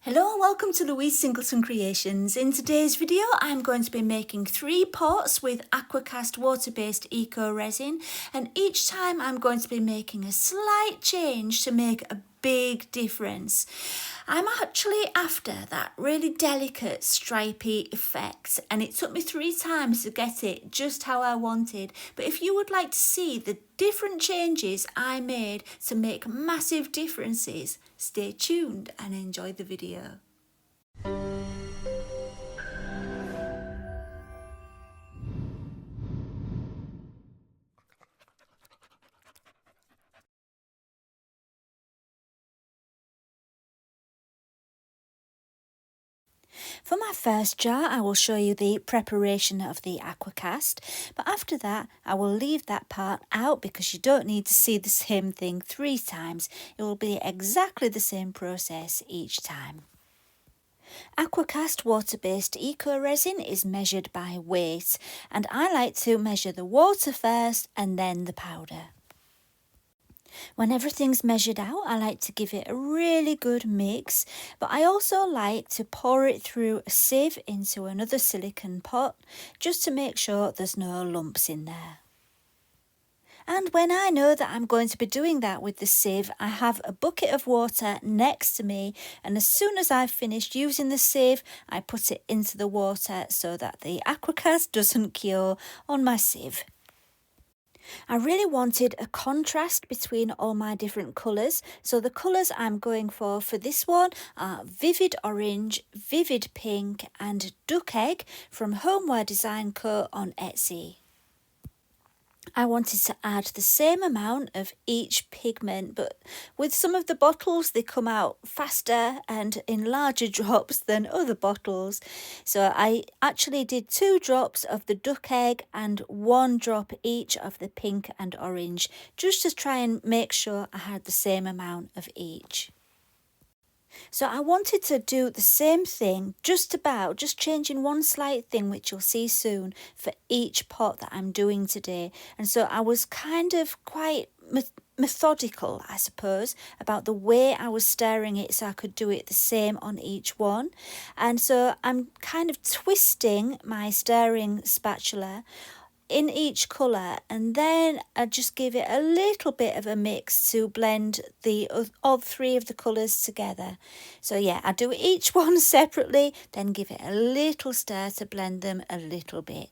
Hello and welcome to Louise Singleton Creations. In today's video I'm going to be making 3 pots with Aqua Cast water-based eco resin, and each time I'm going to be making a slight change to make a big difference. I'm actually after that really delicate stripy effect, and it took me 3 times to get it just how I wanted. But if you would like to see the different changes I made to make massive differences, stay tuned and enjoy the video. For my first jar, I will show you the preparation of the Aqua Cast, but after that I will leave that part out because you don't need to see the same thing 3 times. It will be exactly the same process each time. Aqua Cast water-based eco resin is measured by weight, and I like to measure the water first and then the powder. When everything's measured out, I like to give it a really good mix, but I also like to pour it through a sieve into another silicone pot just to make sure there's no lumps in there. And when I know that I'm going to be doing that with the sieve, I have a bucket of water next to me, and as soon as I've finished using the sieve, I put it into the water so that the Aqua Cast doesn't cure on my sieve. I really wanted a contrast between all my different colours, so the colours I'm going for this one are Vivid Orange, Vivid Pink and Duck Egg from Homeware Design Co on Etsy. I wanted to add the same amount of each pigment, but with some of the bottles they come out faster and in larger drops than other bottles. So I actually did 2 drops of the duck egg and 1 drop each of the pink and orange, just to try and make sure I had the same amount of each. So I wanted to do the same thing, just changing one slight thing, which you'll see soon, for each pot that I'm doing today. And so I was kind of quite methodical, I suppose, about the way I was stirring it so I could do it the same on each one. And so I'm kind of twisting my stirring spatula in each colour, and then I just give it a little bit of a mix to blend all 3 of the colours together. So yeah, I do each one separately, then give it a little stir to blend them a little bit,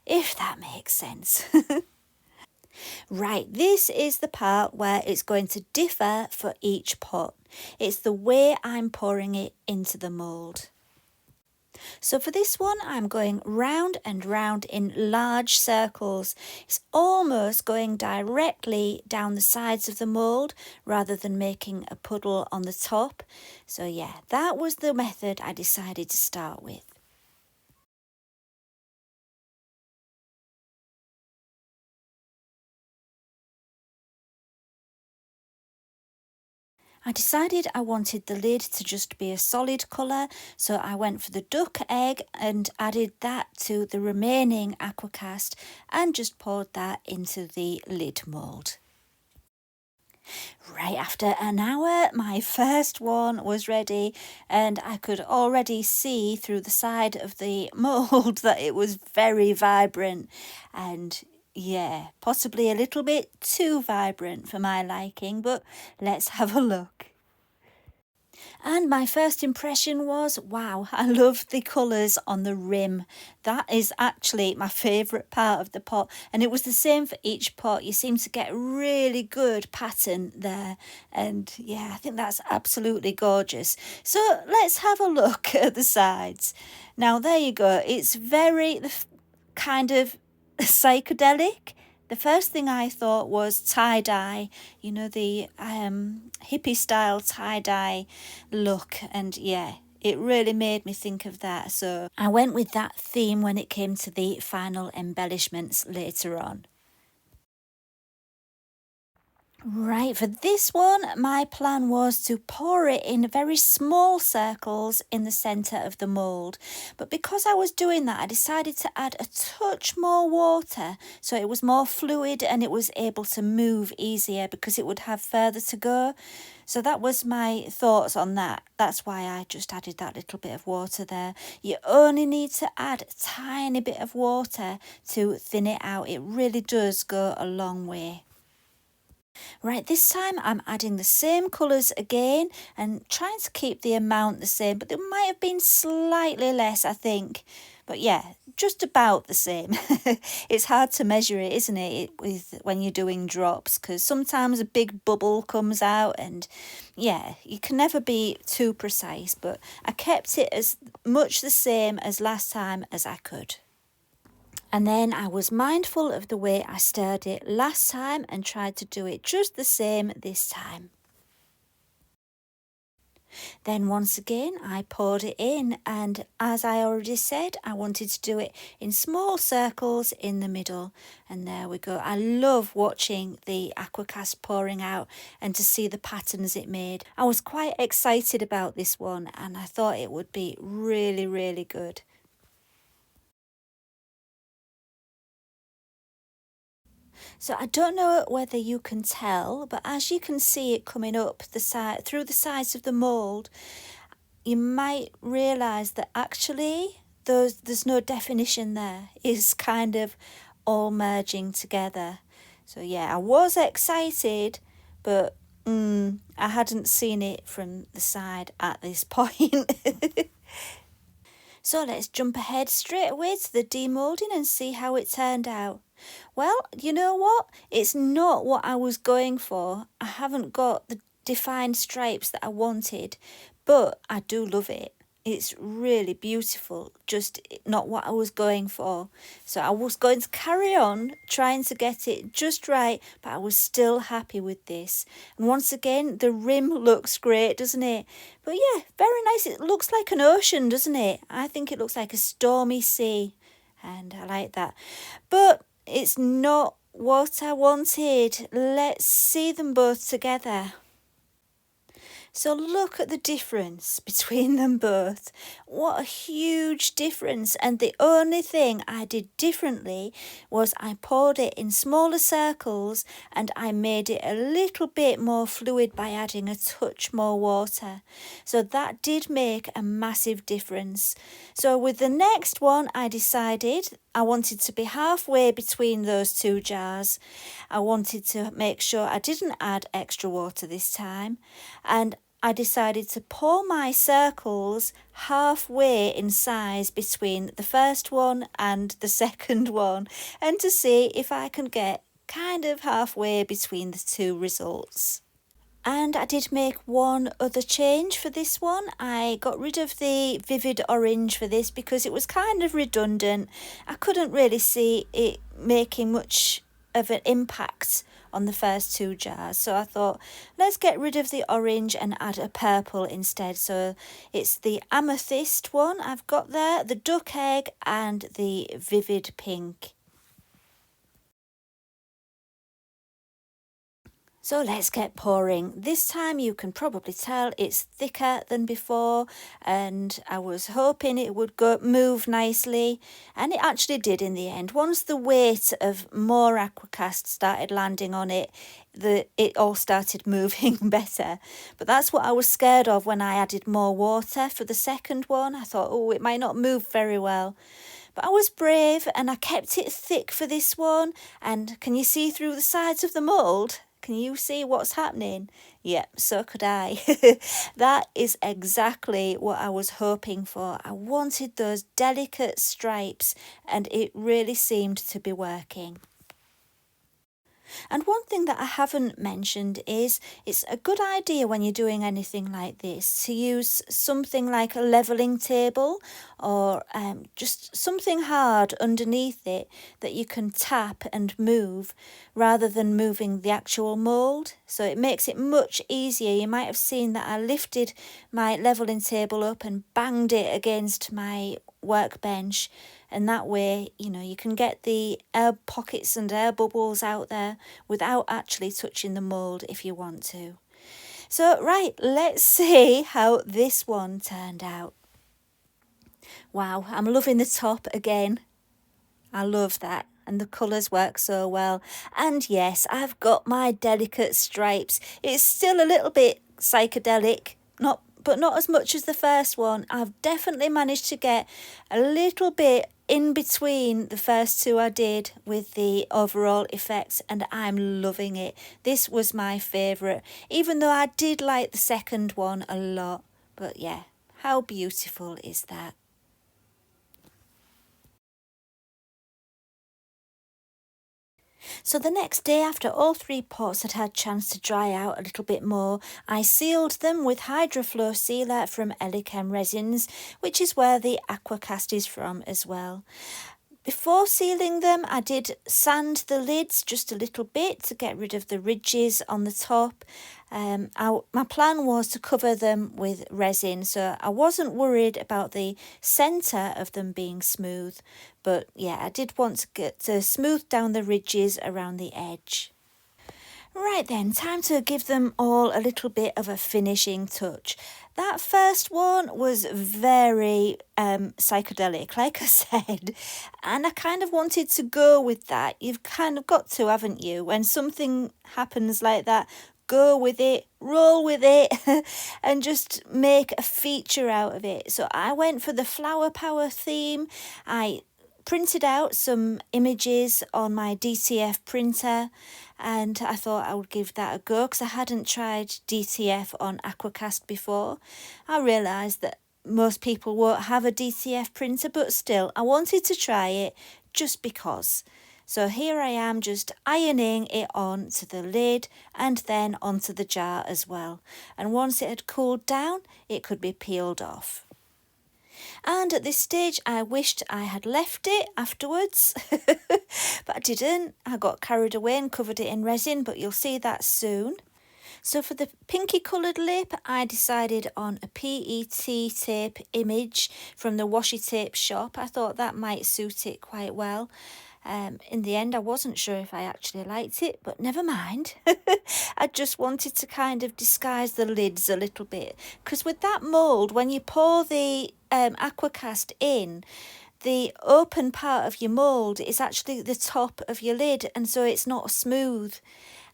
if that makes sense. Right, this is the part where it's going to differ for each pot. It's the way I'm pouring it into the mould. So for this one, I'm going round and round in large circles. It's almost going directly down the sides of the mould rather than making a puddle on the top. So yeah, that was the method I decided to start with. I decided I wanted the lid to just be a solid colour, so I went for the duck egg and added that to the remaining Aqua Cast and just poured that into the lid mould. Right after an hour, my first one was ready, and I could already see through the side of the mould that it was very vibrant, and yeah, possibly a little bit too vibrant for my liking, but let's have a look. And my first impression was, wow, I love the colours on the rim. That is actually my favourite part of the pot. And it was the same for each pot. You seem to get a really good pattern there. And yeah, I think that's absolutely gorgeous. So let's have a look at the sides. Now, there you go. It's very kind of psychedelic. The first thing I thought was tie-dye, you know, the hippie style tie-dye look, and yeah, it really made me think of that. So I went with that theme when it came to the final embellishments later on. Right, for this one, my plan was to pour it in very small circles in the centre of the mould. But because I was doing that, I decided to add a touch more water so it was more fluid and it was able to move easier because it would have further to go. So that was my thoughts on that. That's why I just added that little bit of water there. You only need to add a tiny bit of water to thin it out. It really does go a long way. Right, this time I'm adding the same colours again and trying to keep the amount the same, but there might have been slightly less, I think. But yeah, just about the same. It's hard to measure it, isn't it, with when you're doing drops, because sometimes a big bubble comes out and yeah, you can never be too precise, but I kept it as much the same as last time as I could. And then I was mindful of the way I stirred it last time and tried to do it just the same this time. Then once again I poured it in, and as I already said, I wanted to do it in small circles in the middle. And there we go. I love watching the Aqua Cast pouring out and to see the patterns it made. I was quite excited about this one and I thought it would be really, really good. So I don't know whether you can tell, but as you can see it coming up the side through the sides of the mould, you might realise that actually there's no definition there. It's kind of all merging together. So yeah, I was excited, but I hadn't seen it from the side at this point. So let's jump ahead straight away to the demoulding and see how it turned out. Well, you know what? It's not what I was going for. I haven't got the defined stripes that I wanted, but I do love it. It's really beautiful, just not what I was going for. So I was going to carry on trying to get it just right, but I was still happy with this. And once again, the rim looks great, doesn't it? But yeah, very nice. It looks like an ocean, doesn't it? I think it looks like a stormy sea, and I like that. But it's not what I wanted. Let's see them both together. So look at the difference between them both. What a huge difference. And the only thing I did differently was I poured it in smaller circles and I made it a little bit more fluid by adding a touch more water. So that did make a massive difference. So with the next one, I decided I wanted to be halfway between those two jars. I wanted to make sure I didn't add extra water this time. And I decided to pour my circles halfway in size between the first one and the second one, and to see if I can get kind of halfway between the two results. And I did make one other change for this one. I got rid of the vivid orange for this because it was kind of redundant. I couldn't really see it making much of an impact on the first two jars, so I thought let's get rid of the orange and add a purple instead. So it's the amethyst one I've got there, the duck egg and the vivid pink. So let's get pouring. This time you can probably tell it's thicker than before, and I was hoping it would move nicely, and it actually did in the end. Once the weight of more Aqua Cast started landing on it, it all started moving better. But that's what I was scared of when I added more water for the second one. I thought, oh, it might not move very well. But I was brave and I kept it thick for this one. And can you see through the sides of the mould? Can you see what's happening? Yep, so could I. That is exactly what I was hoping for. I wanted those delicate stripes and it really seemed to be working. And one thing that I haven't mentioned is it's a good idea when you're doing anything like this to use something like a levelling table or just something hard underneath it that you can tap and move rather than moving the actual mould. So it makes it much easier. You might have seen that I lifted my levelling table up and banged it against my workbench, and that way, you know, you can get the air pockets and air bubbles out there without actually touching the mould if you want to. So right, let's see how this one turned out. Wow, I'm loving the top again. I love that, and the colours work so well. And yes, I've got my delicate stripes. It's still a little bit psychedelic, but not as much as the first one. I've definitely managed to get a little bit in between the first two I did with the overall effect, and I'm loving it. This was my favourite, even though I did like the second one a lot. But yeah, how beautiful is that? So the next day, after all three pots had had chance to dry out a little bit more, I sealed them with Hydroflow Sealer from Elichem Resins, which is where the Aqua Cast is from as well. Before sealing them, I did sand the lids just a little bit to get rid of the ridges on the top. My plan was to cover them with resin, so I wasn't worried about the centre of them being smooth. But yeah, I did want to get to smooth down the ridges around the edge. Right then, time to give them all a little bit of a finishing touch. That first one was very psychedelic, like I said, and I kind of wanted to go with that. You've kind of got to, haven't you? When something happens like that, go with it, roll with it, and just make a feature out of it. So I went for the flower power theme. I printed out some images on my DTF printer, and I thought I would give that a go because I hadn't tried DTF on Aqua Cast before. I realised that most people won't have a DTF printer, but still I wanted to try it just because. So here I am just ironing it on to the lid and then onto the jar as well. And once it had cooled down, it could be peeled off. And at this stage, I wished I had left it afterwards, but I didn't. I got carried away and covered it in resin, but you'll see that soon. So for the pinky coloured lip, I decided on a PET tape image from the washi tape shop. I thought that might suit it quite well. In the end, I wasn't sure if I actually liked it, but never mind. I just wanted to kind of disguise the lids a little bit, because with that mould, when you pour the Aqua Cast in, the open part of your mould is actually the top of your lid, and so it's not smooth.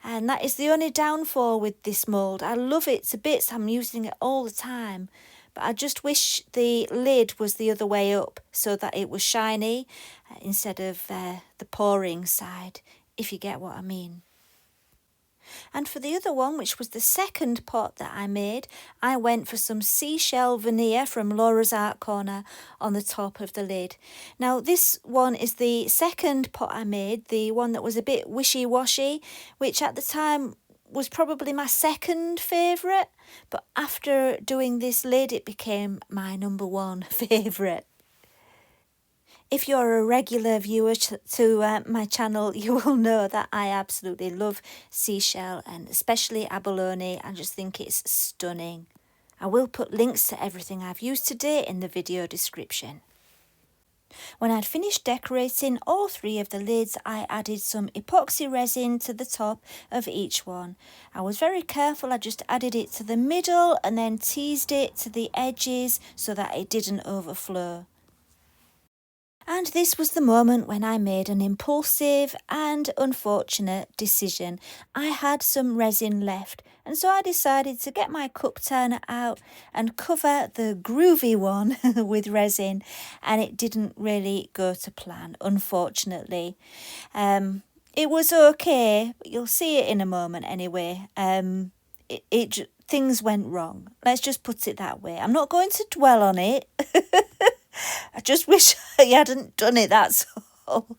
And that is the only downfall with this mould. I love it to bits. I'm using it all the time. But I just wish the lid was the other way up so that it was shiny instead of the pouring side, if you get what I mean. And for the other one, which was the second pot that I made, I went for some seashell veneer from Laura's Art Corner on the top of the lid. Now this one is the second pot I made, the one that was a bit wishy-washy, which at the time was probably my second favourite, but after doing this lid it became my number one favourite. If you're a regular viewer to my channel, you will know that I absolutely love seashell, and especially abalone. I just think it's stunning. I will put links to everything I've used today in the video description. When I'd finished decorating all three of the lids, I added some epoxy resin to the top of each one. I was very careful. I just added it to the middle and then teased it to the edges so that it didn't overflow. And this was the moment when I made an impulsive and unfortunate decision. I had some resin left, and so I decided to get my cup turner out and cover the groovy one with resin, and it didn't really go to plan, unfortunately. It was okay, but you'll see it in a moment anyway. Things went wrong. Let's just put it that way. I'm not going to dwell on it. I just wish I hadn't done it, that's all.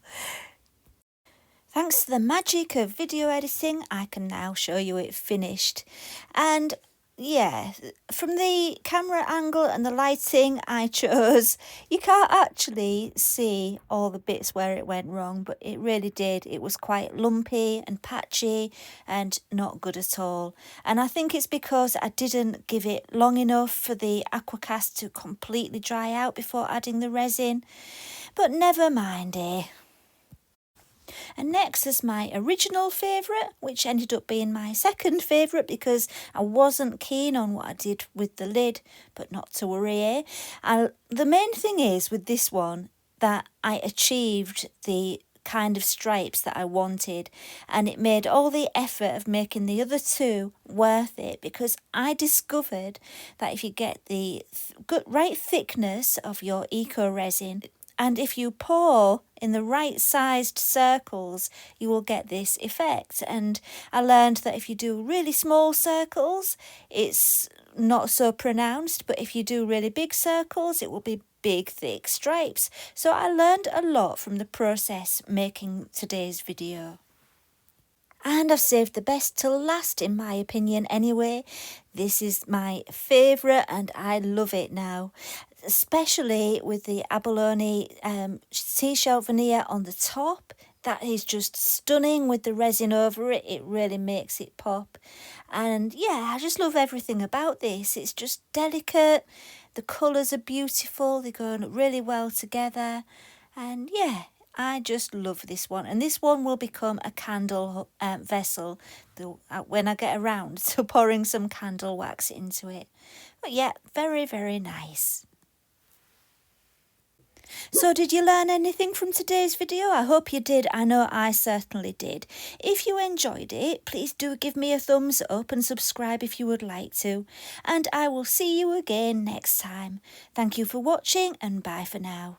Thanks to the magic of video editing, I can now show you it finished. And yeah, from the camera angle and the lighting I chose, you can't actually see all the bits where it went wrong, but it really did. It was quite lumpy and patchy and not good at all. And I think it's because I didn't give it long enough for the Aqua Cast to completely dry out before adding the resin. But never mind, eh? And next is my original favourite, which ended up being my second favourite because I wasn't keen on what I did with the lid, but not to worry, eh? The main thing is with this one that I achieved the kind of stripes that I wanted, and it made all the effort of making the other two worth it, because I discovered that if you get the good right thickness of your eco resin, and if you pour in the right sized circles, you will get this effect. And I learned that if you do really small circles, it's not so pronounced, but if you do really big circles, it will be big, thick stripes. So I learned a lot from the process making today's video. And I've saved the best till last, in my opinion anyway. This is my favourite and I love it now, especially with the abalone seashell veneer on the top. That is just stunning with the resin over it. It really makes it pop. And yeah, I just love everything about this. It's just delicate. The colours are beautiful. They go really well together. And yeah, I just love this one. And this one will become a candle vessel when I get around to pouring some candle wax into it. But yeah, very, very nice. So did you learn anything from today's video? I hope you did. I know I certainly did. If you enjoyed it, please do give me a thumbs up and subscribe if you would like to. And I will see you again next time. Thank you for watching and bye for now.